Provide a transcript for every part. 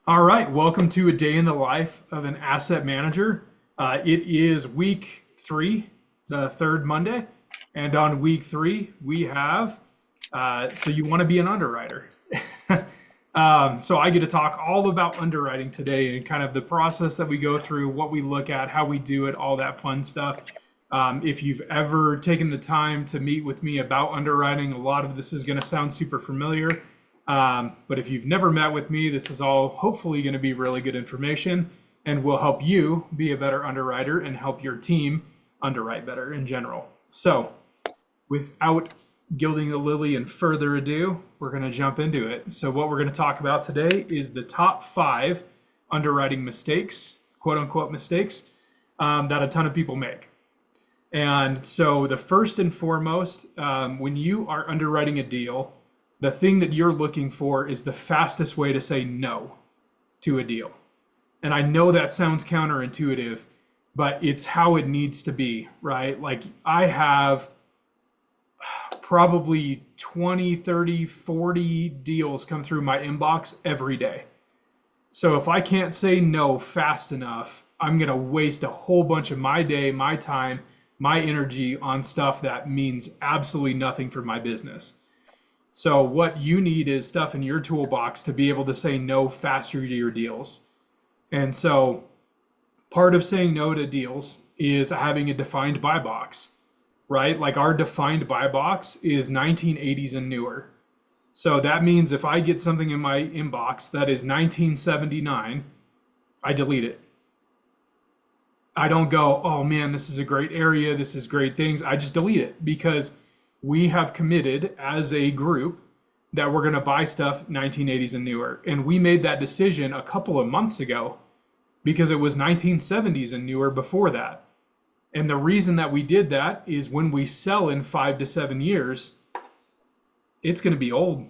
All right, welcome to a day in the life of an asset manager. It is week three, the third Monday, and on week three we have. So you want to be an underwriter. So I get to talk all about underwriting today and kind of the process that we go through, what we look at, how we do it, all that fun stuff. If you've ever taken the time to meet with me about underwriting, a lot of this is going to sound super familiar. But if you've never met with me, this is all hopefully going to be really good information and will help you be a better underwriter and help your team underwrite better in general. So, without gilding the lily and further ado, we're going to jump into it. So, what we're going to talk about today is the top 5 underwriting mistakes, quote unquote mistakes, that a ton of people make. And so, the first and foremost, when you are underwriting a deal, the thing that you're looking for is the fastest way to say no to a deal. And I know that sounds counterintuitive, but it's how it needs to be, right? Like I have probably 20, 30, 40 deals come through my inbox every day. So if I can't say no fast enough, I'm going to waste a whole bunch of my day, my time, my energy on stuff that means absolutely nothing for my business. So what you need is stuff in your toolbox to be able to say no faster to your deals. And so part of saying no to deals is having a defined buy box, right? Like our defined buy box is 1980s and newer. So that means if I get something in my inbox that is 1979, I delete it. I don't go, oh man, this is a great area, this is great things. I just delete it because we have committed as a group that we're going to buy stuff 1980s and newer. And we made that decision a couple of months ago because it was 1970s and newer before that. And the reason that we did that is when we sell in 5 to 7 years, it's going to be old.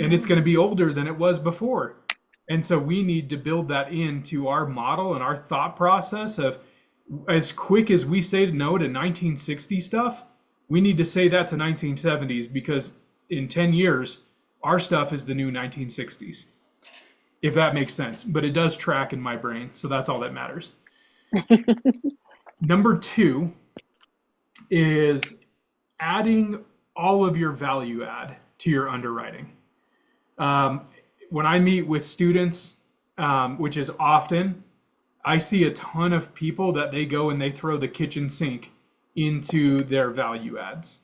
And it's going to be older than it was before. And so we need to build that into our model and our thought process of as quick as we say no to 1960 stuff, we need to say that to 1970s because in 10 years, our stuff is the new 1960s, if that makes sense. But it does track in my brain, so that's all that matters. Number 2 is adding all of your value add to your underwriting. When I meet with students, which is often, I see a ton of people that they go and they throw the kitchen sink into their value adds.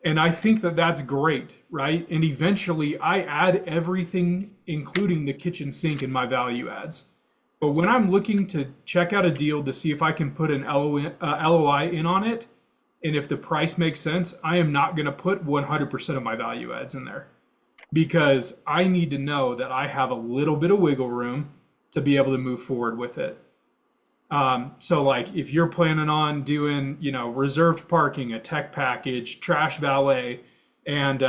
And I think that that's great, right? And eventually I add everything, including the kitchen sink in my value adds. But when I'm looking to check out a deal to see if I can put an LOI in on it, and if the price makes sense, I am not going to put 100% of my value adds in there because I need to know that I have a little bit of wiggle room to be able to move forward with it. So like if you're planning on doing, reserved parking, a tech package, trash valet, and,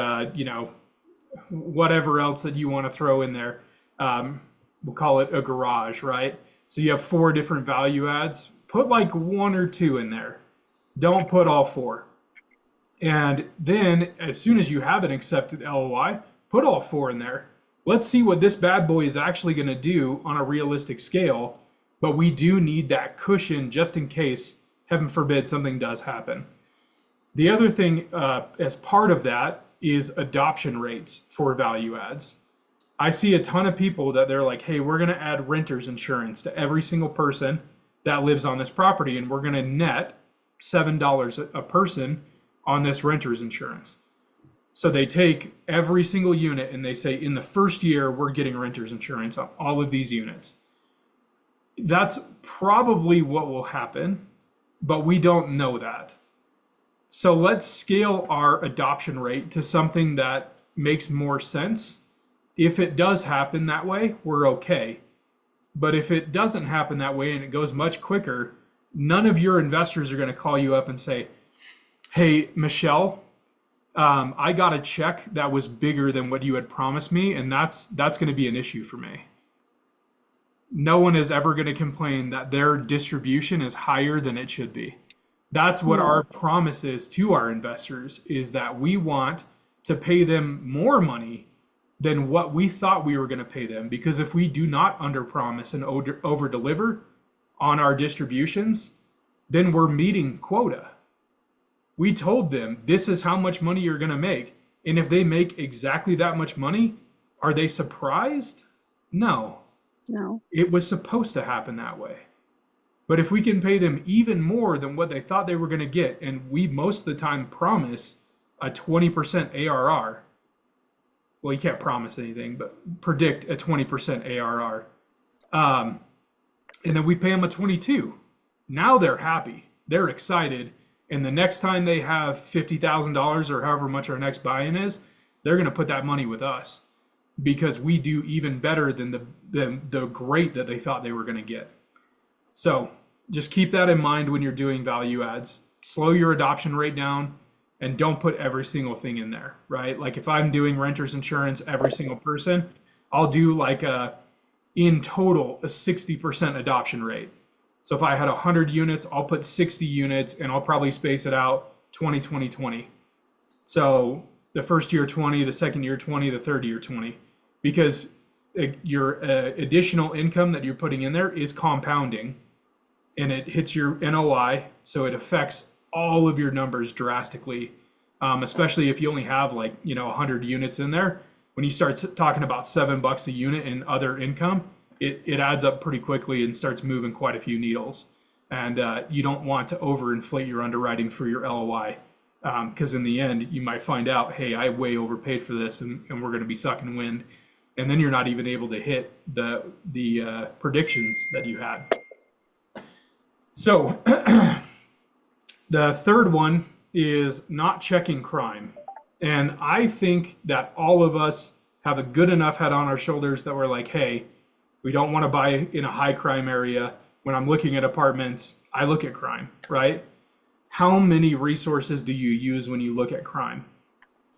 whatever else that you want to throw in there, we'll call it a garage, right? So you have 4 different value adds, put like 1 or 2 in there. Don't put all 4. And then as soon as you have an accepted LOI, put all 4 in there. Let's see what this bad boy is actually going to do on a realistic scale. But we do need that cushion just in case, heaven forbid, something does happen. The other thing as part of that is adoption rates for value adds. I see a ton of people that they're like, hey, we're going to add renter's insurance to every single person that lives on this property, and we're going to net $7 a person on this renter's insurance. So they take every single unit and they say, in the first year, we're getting renter's insurance on all of these units. That's probably what will happen, but we don't know that. So let's scale our adoption rate to something that makes more sense. If it does happen that way, we're okay. But if it doesn't happen that way and it goes much quicker, none of your investors are going to call you up and say, hey, Michelle, I got a check that was bigger than what you had promised me, and that's going to be an issue for me. No one is ever going to complain that their distribution is higher than it should be. That's what our promise is to our investors, is that we want to pay them more money than what we thought we were going to pay them. Because if we do not underpromise and over-deliver on our distributions, then we're meeting quota. We told them this is how much money you're going to make. And if they make exactly that much money, are they surprised? No. No. It was supposed to happen that way. But if we can pay them even more than what they thought they were going to get, and we most of the time promise a 20% ARR, well, you can't promise anything, but predict a 20% ARR. And then we pay them a 22. Now they're happy. They're excited. And the next time they have $50,000 or however much our next buy-in is, they're going to put that money with us because we do even better than the great that they thought they were going to get. So just keep that in mind when you're doing value adds. Slow your adoption rate down and don't put every single thing in there, right? Like if I'm doing renter's insurance, every single person, I'll do like in total a 60% adoption rate. So if I had 100 units, I'll put 60 units and I'll probably space it out 20, 20, 20. So the first year 20, the second year 20, the third year 20, because your additional income that you're putting in there is compounding and it hits your NOI. So it affects all of your numbers drastically, especially if you only have like, 100 units in there. When you start talking about $7 a unit in other income, it adds up pretty quickly and starts moving quite a few needles. And you don't want to overinflate your underwriting for your LOI because in the end, you might find out, hey, I way overpaid for this and we're going to be sucking wind. And then you're not even able to hit the predictions that you had. So the third one is not checking crime. And I think that all of us have a good enough head on our shoulders that we're like, hey, we don't want to buy in a high crime area. When I'm looking at apartments, I look at crime, right? How many resources do you use when you look at crime?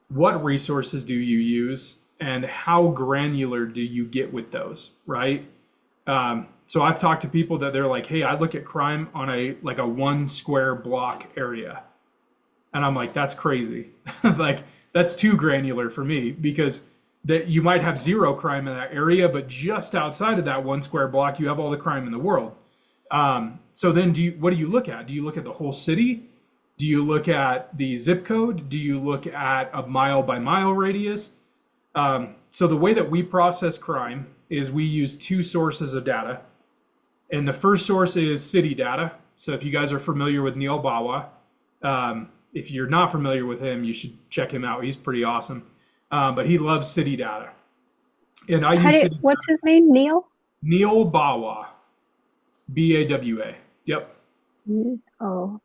What resources do you use? And how granular do you get with those, right? So I've talked to people that they're like, hey, I look at crime on a 1 square block area. And I'm like, that's crazy. Like, that's too granular for me because that you might have zero crime in that area, but just outside of that 1 square block, you have all the crime in the world. So then what do you look at? Do you look at the whole city? Do you look at the zip code? Do you look at a mile by mile radius? So the way that we process crime is we use 2 sources of data. And the first source is city data. So if you guys are familiar with Neil Bawa, if you're not familiar with him, you should check him out. He's pretty awesome. But he loves city data. And I use city what's his name? Neil? Neil Bawa. Bawa. Yep. Bawa.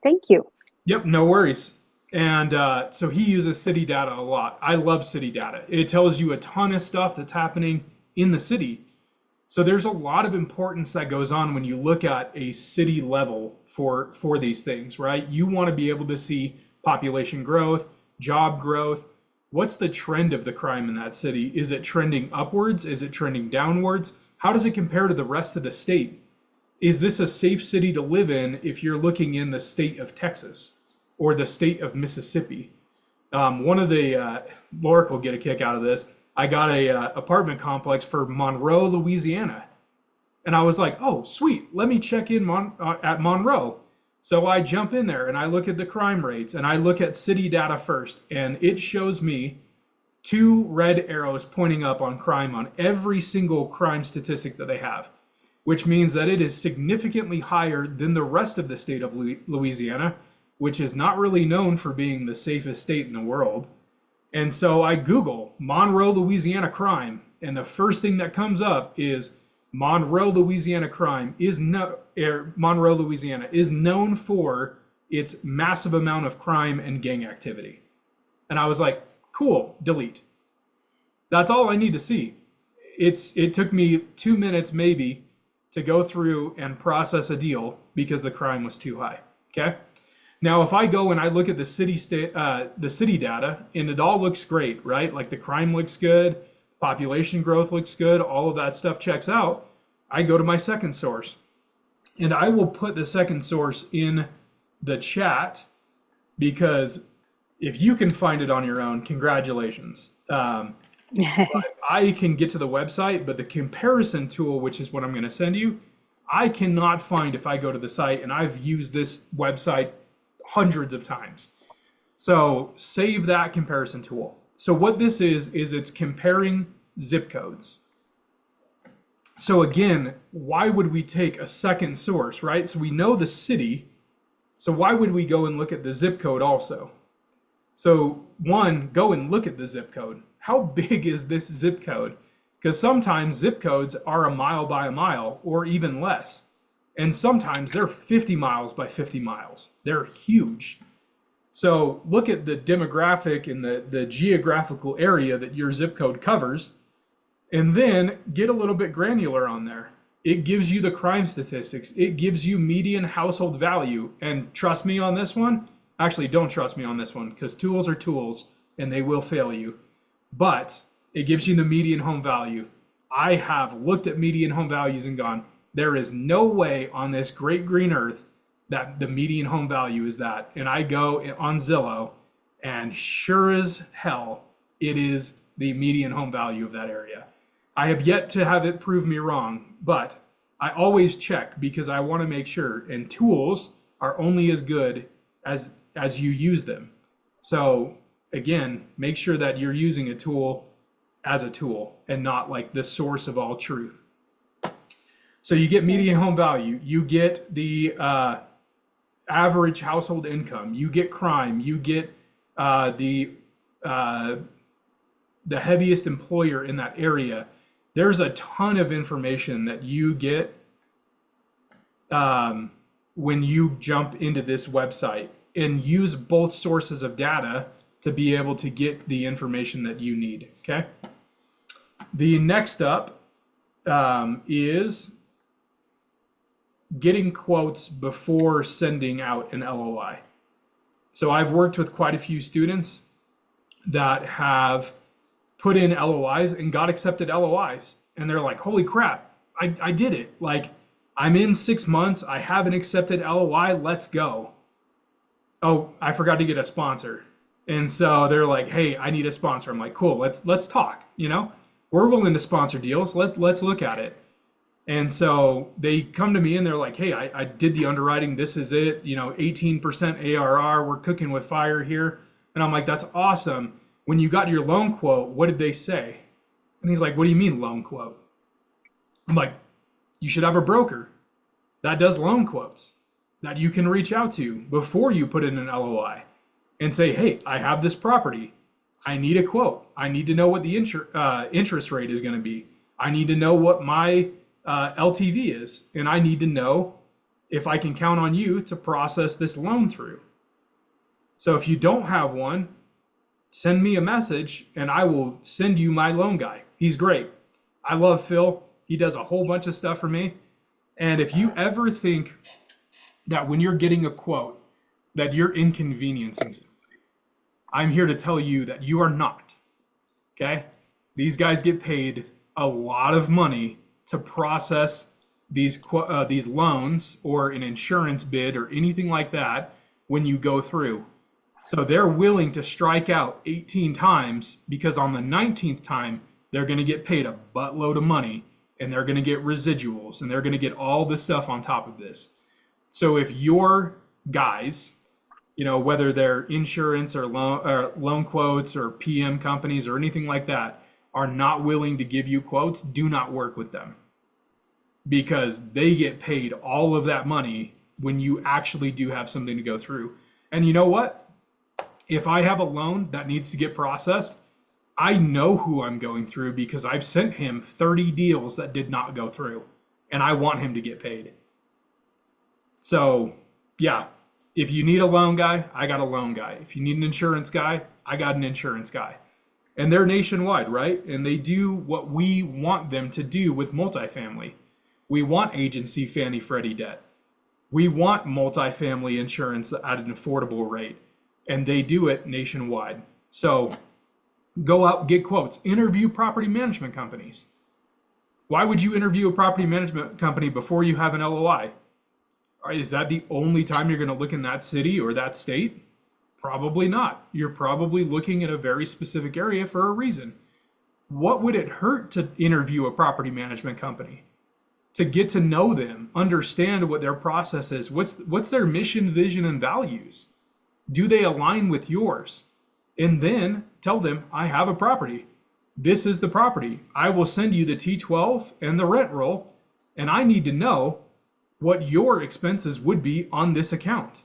Thank you. Yep, no worries. And so he uses city data a lot. I love city data. It tells you a ton of stuff that's happening in the city. So there's a lot of importance that goes on when you look at a city level for these things, right? You want to be able to see population growth, job growth. What's the trend of the crime in that city? Is it trending upwards? Is it trending downwards? How does it compare to the rest of the state? Is this a safe city to live in if you're looking in the state of Texas or the state of Mississippi? One of the, Lorik will get a kick out of this. I got a apartment complex for Monroe, Louisiana. And I was like, oh, sweet, let me check in at Monroe. So I jump in there and I look at the crime rates and I look at city data first. And it shows me 2 red arrows pointing up on crime on every single crime statistic that they have, which means that it is significantly higher than the rest of the state of Louisiana, which is not really known for being the safest state in the world. And so I Google Monroe, Louisiana crime, and the first thing that comes up is Monroe, Louisiana Monroe, Louisiana is known for its massive amount of crime and gang activity. And I was like, cool, delete. That's all I need to see. It took me 2 minutes maybe to go through and process a deal because the crime was too high. Okay. Now, if I go and I look at the city data and it all looks great, right? Like the crime looks good, population growth looks good, all of that stuff checks out, I go to my second source. And I will put the second source in the chat because if you can find it on your own, congratulations. I can get to the website, but the comparison tool, which is what I'm going to send you, I cannot find if I go to the site, and I've used this website hundreds of times. So save that comparison tool. So what this is it's comparing zip codes. So again, why would we take a second source, right? So we know the city, so why would we go and look at the zip code also? So one, go and look at the zip code. How big is this zip code? Because sometimes zip codes are a mile by a mile or even less. And sometimes they're 50 miles by 50 miles. They're huge. So look at the demographic and the geographical area that your zip code covers, and then get a little bit granular on there. It gives you the crime statistics. It gives you median household value. And trust me on this one. Actually, don't trust me on this one because tools are tools and they will fail you. But it gives you the median home value. I have looked at median home values and gone, there is no way on this great green earth that the median home value is that. And I go on Zillow and sure as hell, it is the median home value of that area. I have yet to have it prove me wrong, but I always check because I want to make sure. And tools are only as good as you use them. So again, make sure that you're using a tool as a tool and not like the source of all truth. So you get median home value, you get the average household income, you get crime, you get the heaviest employer in that area. There's a ton of information that you get when you jump into this website, and use both sources of data to be able to get the information that you need, okay? The next up is getting quotes before sending out an LOI. So I've worked with quite a few students that have put in LOIs and got accepted LOIs. And they're like, holy crap, I did it. Like, I'm in 6 months, I have an accepted LOI, let's go. Oh, I forgot to get a sponsor. And so they're like, hey, I need a sponsor. I'm like, cool, let's talk, you know? We're willing to sponsor deals, let's look at it. And so they come to me and they're like, hey, I did the underwriting, this is it, 18% ARR, we're cooking with fire here. And I'm like, that's awesome. When you got your loan quote, what did they say? And he's like, what do you mean loan quote? I'm like, you should have a broker that does loan quotes that you can reach out to before you put in an LOI and say, hey, I have this property. I need a quote. I need to know what the interest rate is going to be. I need to know what my LTV is. And I need to know if I can count on you to process this loan through. So if you don't have one, send me a message and I will send you my loan guy. He's great. I love Phil. He does a whole bunch of stuff for me. And if you ever think that when you're getting a quote that you're inconveniencing somebody, I'm here to tell you that you are not. Okay? These guys get paid a lot of money to process these loans or an insurance bid or anything like that when you go through. So they're willing to strike out 18 times because on the 19th time, they're going to get paid a buttload of money and they're going to get residuals and they're going to get all this stuff on top of this. So if your guys, whether they're insurance or loan quotes or PM companies or anything like that, are not willing to give you quotes, do not work with them because they get paid all of that money when you actually do have something to go through. And you know what? If I have a loan that needs to get processed, I know who I'm going through because I've sent him 30 deals that did not go through, and I want him to get paid. So, yeah, if you need a loan guy, I got a loan guy. If you need an insurance guy, I got an insurance guy. And they're nationwide, right? And they do what we want them to do with multifamily. We want agency Fannie Freddie debt. We want multifamily insurance at an affordable rate. And they do it nationwide. So go out, get quotes, interview property management companies. Why would you interview a property management company before you have an LOI? Is that the only time you're going to look in that city or that state? Probably not. You're probably looking at a very specific area for a reason. what would it hurt to interview a property management company? To get to know them, understand what their process is, what's their mission, vision, and values? Do they align with yours? And then tell them, I have a property. This is the property. I will send you the T12 and the rent roll, and I need to know what your expenses would be on this account.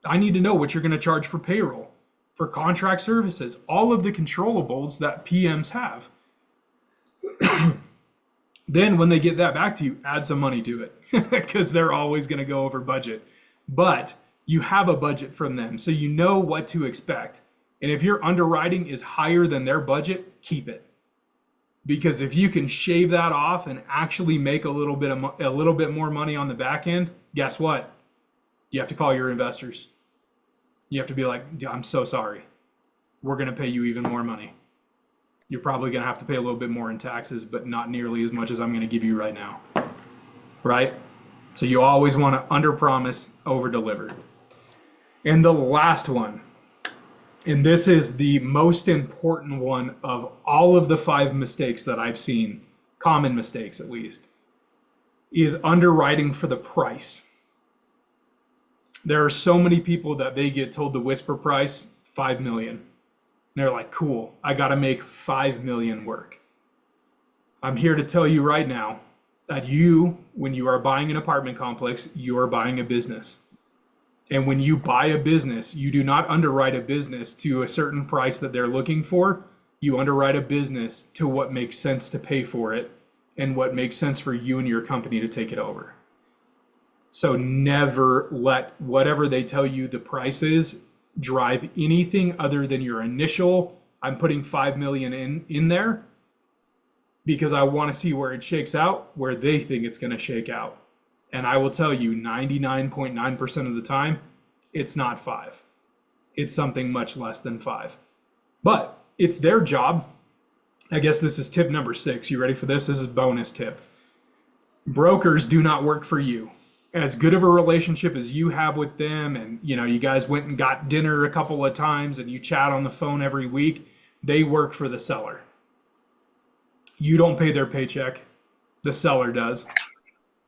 I need to know what you're going to charge for payroll, for contract services, all of the controllables that PMs have. Then when they get that back to you, add some money to it because they're always going to go over budget. But you have a budget from them, so you know what to expect. And if your underwriting is higher than their budget, keep it. Because if you can shave that off and actually make a little bit more money on the back end, guess what? You have to call your investors. You have to be like, I'm so sorry. We're going to pay you even more money. You're probably going to have to pay a little bit more in taxes, but not nearly as much as I'm going to give you right now. Right? So you always want to underpromise, overdeliver. And the last one, and this is the most important one of all of the 5 mistakes that I've seen, common mistakes at least, is underwriting for the price. There are so many people that they get told the whisper price, 5 million. They're like, cool, I got to make 5 million work. I'm here to tell you right now that when you are buying an apartment complex, you are buying a business. And when you buy a business, you do not underwrite a business to a certain price that they're looking for. You underwrite a business to what makes sense to pay for it and what makes sense for you and your company to take it over. So never let whatever they tell you the price is drive anything other than your initial, I'm putting 5 million in there because I want to see where it shakes out, where they think it's going to shake out. And I will tell you 99.9% of the time, it's not 5. It's something much less than 5. But it's their job. I guess this is tip number 6. You ready for this? This is bonus tip. Brokers do not work for you. As good of a relationship as you have with them, and you guys went and got dinner a couple of times and you chat on the phone every week, they work for the seller. You don't pay their paycheck, the seller does.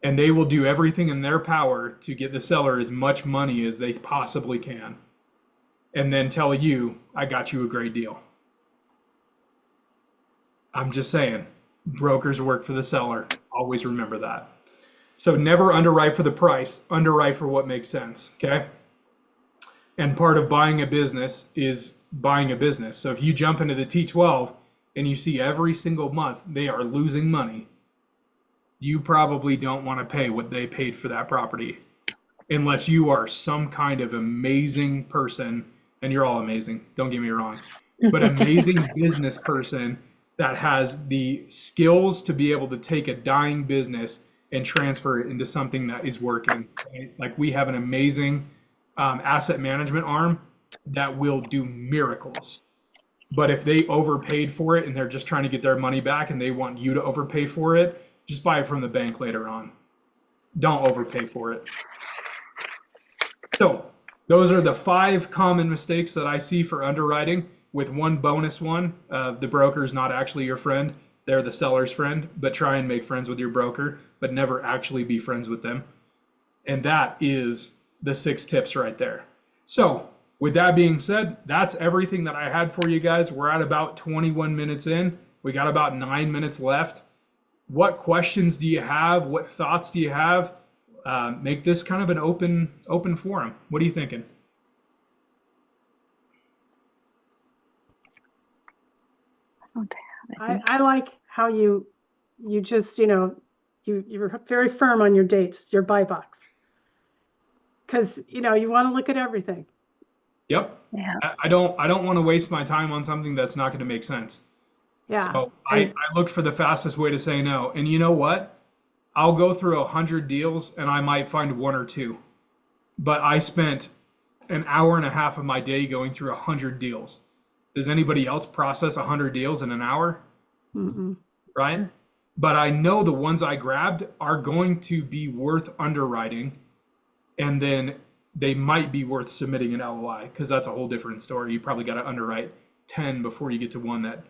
And they will do everything in their power to get the seller as much money as they possibly can. And then tell you, I got you a great deal. I'm just saying, brokers work for the seller. Always remember that. So never underwrite for the price, underwrite for what makes sense, okay? And part of buying a business is buying a business. So if you jump into the T12 and you see every single month they are losing money, you probably don't want to pay what they paid for that property unless you are some kind of amazing person, and you're all amazing, don't get me wrong, but amazing business person that has the skills to be able to take a dying business and transfer it into something that is working. Right? Like we have an amazing asset management arm that will do miracles. But if they overpaid for it and they're just trying to get their money back and they want you to overpay for it, just buy it from the bank later on. Don't overpay for it. So those are the 5 common mistakes that I see for underwriting, with one bonus one. The broker is not actually your friend. They're the seller's friend, but try and make friends with your broker, but never actually be friends with them. And that is the 6 tips right there. So with that being said, that's everything that I had for you guys. We're at about 21 minutes in. We got about 9 minutes left. What questions do you have? What thoughts do you have? Make this kind of an open forum. What are you thinking? I like how you just, you're very firm on your dates, your buy box. Because, you want to look at everything. Yep. Yeah. I don't want to waste my time on something that's not going to make sense. Yeah. So I look for the fastest way to say no. And you know what? I'll go through 100 deals and I might find 1 or 2. But I spent an hour and a half of my day going through 100 deals. Does anybody else process 100 deals in an hour? Mm-mm. Right? But I know the ones I grabbed are going to be worth underwriting, and then they might be worth submitting an LOI, because that's a whole different story. You probably got to underwrite 10 before you get to one that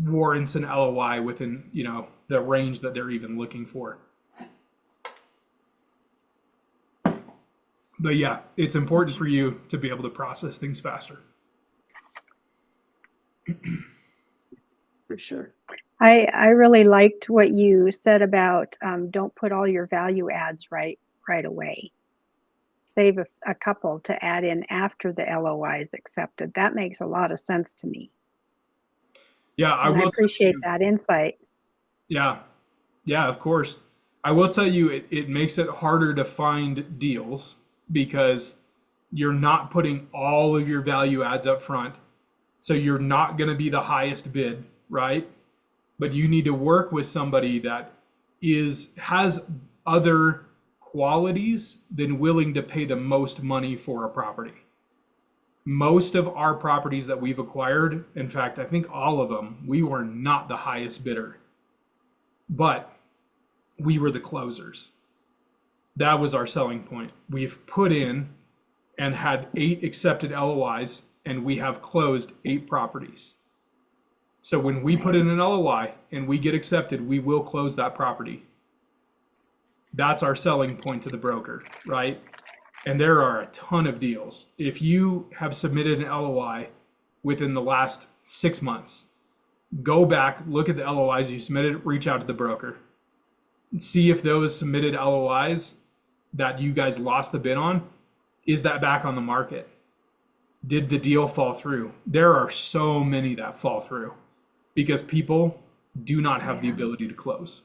warrants an LOI within, the range that they're even looking for. But yeah, it's important for you to be able to process things faster. For sure. I really liked what you said about don't put all your value adds right away. Save a couple to add in after the LOI is accepted. That makes a lot of sense to me. Yeah, I And I will tell appreciate you, that insight. yeah, of course. I will tell you, it makes it harder to find deals because you're not putting all of your value adds up front. So you're not going to be the highest bid, right? But you need to work with somebody that has other qualities than willing to pay the most money for a property. Most of our properties that we've acquired, in fact, I think all of them, we were not the highest bidder, but we were the closers. That was our selling point. We've put in and had 8 accepted LOIs, and we have closed 8 properties. So when we put in an LOI and we get accepted, we will close that property. That's our selling point to the broker, right? And there are a ton of deals. If you have submitted an LOI within the last 6 months, go back, look at the LOIs you submitted, reach out to the broker. See if those submitted LOIs that you guys lost the bid on, is that back on the market? Did the deal fall through? There are so many that fall through because people do not have the ability to close.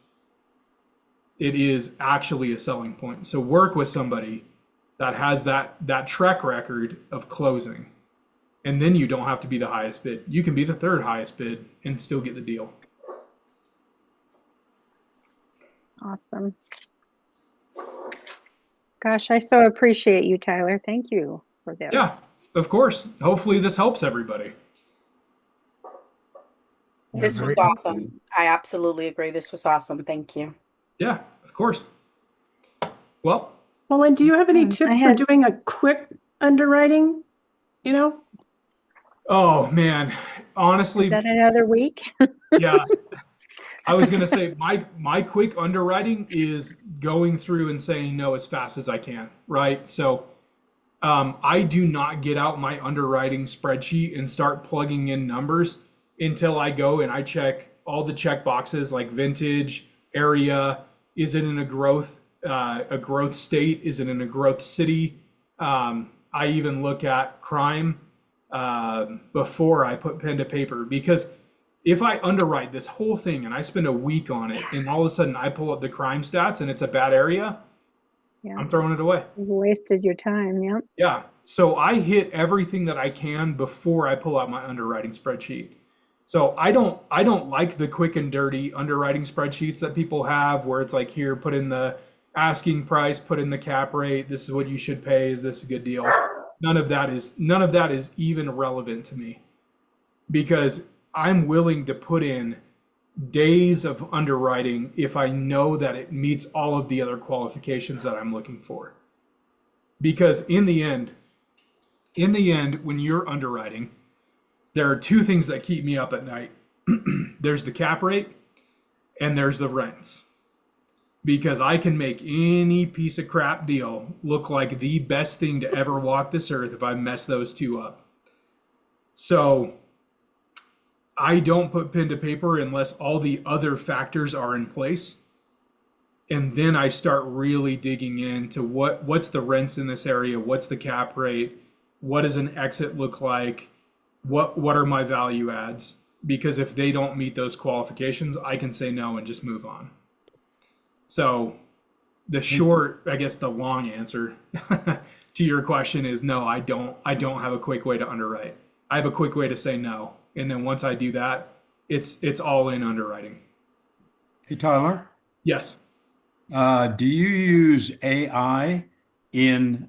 It is actually a selling point. So work with somebody that has that track record of closing. And then you don't have to be the highest bid. You can be the 3rd highest bid and still get the deal. Awesome. Gosh, I so appreciate you, Tyler. Thank you for this. Yeah, of course. Hopefully this helps everybody. This was awesome. I absolutely agree. This was awesome. Thank you. Yeah, of course. Well, And do you have any tips for doing a quick underwriting? Oh man, honestly, is that another week? Yeah. I was gonna say my quick underwriting is going through and saying no as fast as I can, right? So I do not get out my underwriting spreadsheet and start plugging in numbers until I go and I check all the check boxes like vintage, area, is it in a growth state, is it in a growth city? I even look at crime before I put pen to paper, because if I underwrite this whole thing and I spend a week on it and all of a sudden I pull up the crime stats and it's a bad area, I'm throwing it away. You've wasted your time. Yep. Yeah. So I hit everything that I can before I pull out my underwriting spreadsheet. So I don't like the quick and dirty underwriting spreadsheets that people have where it's like, here, put in the asking price, put in the cap rate, this is what you should pay, is this a good deal? None of that is even relevant to me, because I'm willing to put in days of underwriting if I know that it meets all of the other qualifications that I'm looking for. Because in the end, when you're underwriting, there are 2 things that keep me up at night. There's the cap rate and there's the rents. Because I can make any piece of crap deal look like the best thing to ever walk this earth if I mess those 2 up. So I don't put pen to paper unless all the other factors are in place. And then I start really digging into what's the rents in this area, what's the cap rate, what does an exit look like, what are my value adds? Because if they don't meet those qualifications, I can say no and just move on. So the short, I guess the long answer to your question is no, I don't have a quick way to underwrite. I have a quick way to say no. And then once I do that, it's all in underwriting. Hey, Tyler. Yes. Do you use AI in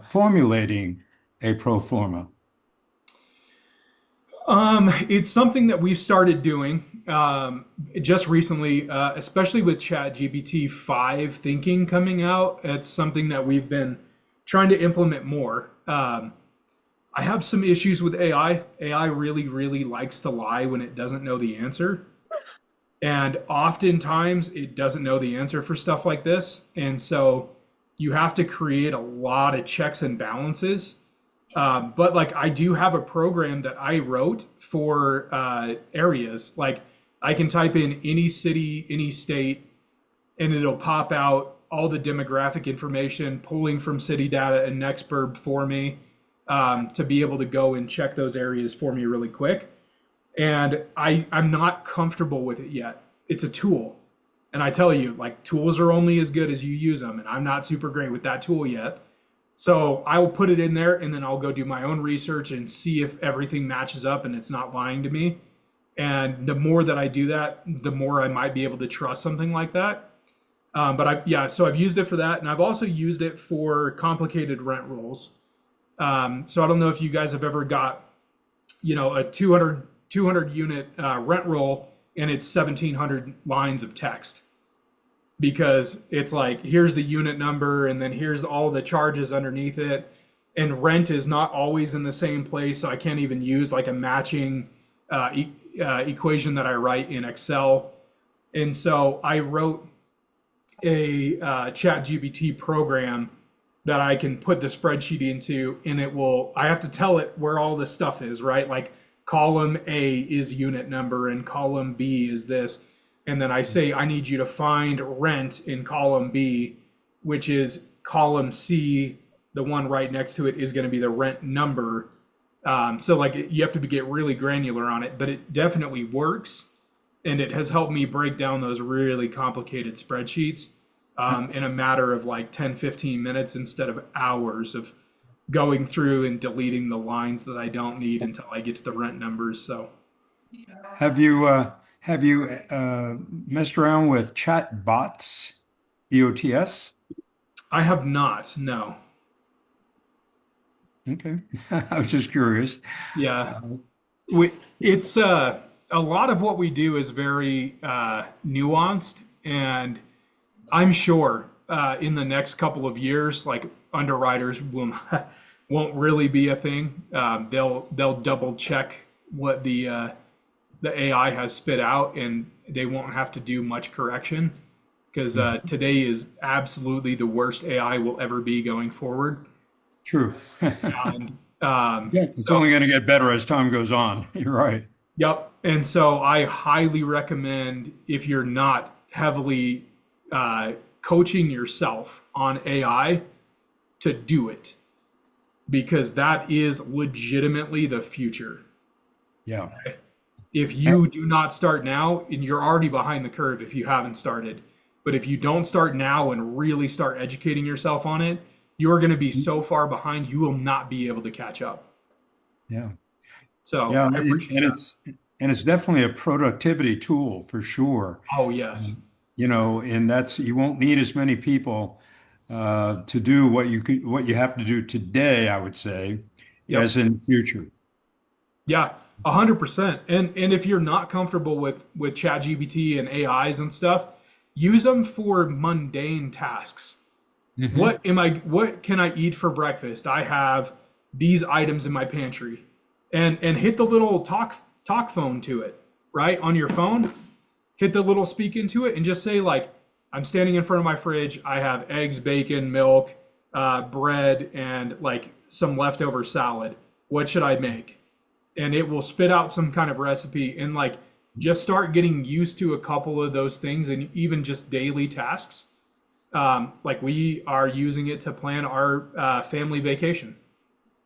formulating a pro forma? It's something that we started doing just recently, especially with ChatGPT 5 thinking coming out. It's something that we've been trying to implement more. I I have some issues with AI. AI really, really likes to lie when it doesn't know the answer. And oftentimes it doesn't know the answer for stuff like this. And so you have to create a lot of checks and balances. But like I do have a program that I wrote for areas. Like I can type in any city, any state, and it'll pop out all the demographic information, pulling from city data and Nextburb for me to be able to go and check those areas for me really quick. And I'm not comfortable with it yet. It's a tool. And I tell you, like tools are only as good as you use them. And I'm not super great with that tool yet. So I will put it in there and then I'll go do my own research and see if everything matches up and it's not lying to me. And the more that I do that, the more I might be able to trust something like that. So I've used it for that. And I've also used it for complicated rent rolls. So I don't know if you guys have ever got, a 200 unit rent roll and it's 1,700 lines of text, because it's like, here's the unit number and then here's all the charges underneath it. And rent is not always in the same place. So I can't even use like a matching equation that I write in Excel. And so I wrote a ChatGPT program that I can put the spreadsheet into, and I have to tell it where all this stuff is, right? Like column A is unit number and column B is this. And then I say, I need you to find rent in column B, which is column C. The one right next to it is going to be the rent number. So like you have to get really granular on it, but it definitely works. And it has helped me break down those really complicated spreadsheets in a matter of like 10, 15 minutes instead of hours of going through and deleting the lines that I don't need until I get to the rent numbers. So Have you messed around with chat bots, BOTS? I have not, no. Okay. I was just curious. Yeah. It's a lot of what we do is very nuanced, and I'm sure in the next couple of years, like underwriters won't really be a thing. They'll double check what the AI has spit out, and they won't have to do much correction, because today is absolutely the worst AI will ever be going forward. True. And It's only going to get better as time goes on. You're right. Yep. And so I highly recommend, if you're not heavily coaching yourself on AI, to do it, because that is legitimately the future. Yeah. Okay? If you do not start now, and you're already behind the curve if you haven't started, but if you don't start now and really start educating yourself on it, you're going to be so far behind, you will not be able to catch up. Yeah. So Yeah, I appreciate that. it's definitely a productivity tool for sure. Oh, yes. And you won't need as many people to do what you have to do today, I would say, Yep. as in the future. Yeah, 100%. And if you're not comfortable with ChatGPT and AIs and stuff, use them for mundane tasks. Mm-hmm. What can I eat for breakfast? I have these items in my pantry. And hit the little talk phone to it, right? On your phone, hit the little speak into it and just say, like, I'm standing in front of my fridge. I have eggs, bacon, milk, bread, and like some leftover salad. What should I make? And it will spit out some kind of recipe, and like just start getting used to a couple of those things, and even just daily tasks. Like we are using it to plan our family vacation.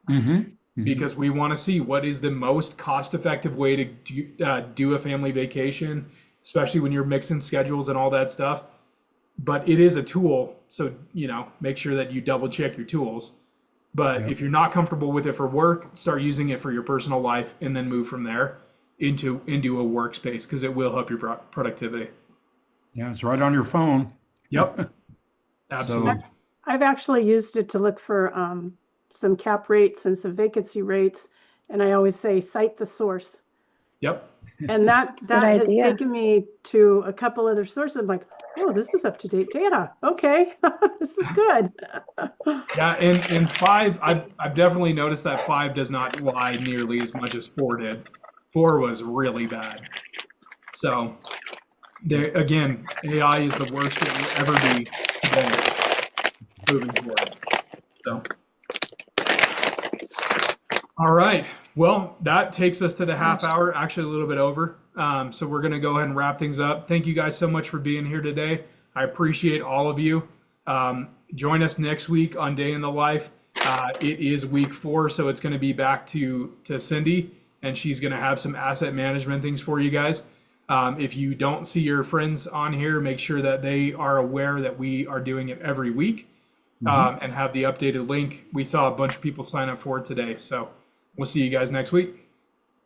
Mm-hmm. Because we want to see what is the most cost-effective way to do a family vacation, especially when you're mixing schedules and all that stuff. But it is a tool, so make sure that you double check your tools. But if you're not comfortable with it for work, start using it for your personal life, and then move from there into a workspace, because it will help your productivity. Yeah, it's right on your phone. Yep, absolutely. I've actually used it to look for some cap rates and some vacancy rates, and I always say cite the source. Yep. And that has taken me to a couple other sources. I'm like, Oh, this is up-to-date data. Okay, this is good. Yeah, and five, I've definitely noticed that five does not lie nearly as much as four did. Four was really bad. So there again, AI is the worst it will ever be today, moving forward. So all right. Well, that takes us to the half hour, actually a little bit over. So we're going to go ahead and wrap things up. Thank you guys so much for being here today. I appreciate all of you. Join us next week on Day in the Life. It is week 4, so it's going to be back to Cindy, and she's going to have some asset management things for you guys. If you don't see your friends on here, make sure that they are aware that we are doing it every week, and have the updated link. We saw a bunch of people sign up for it today, so we'll see you guys next week.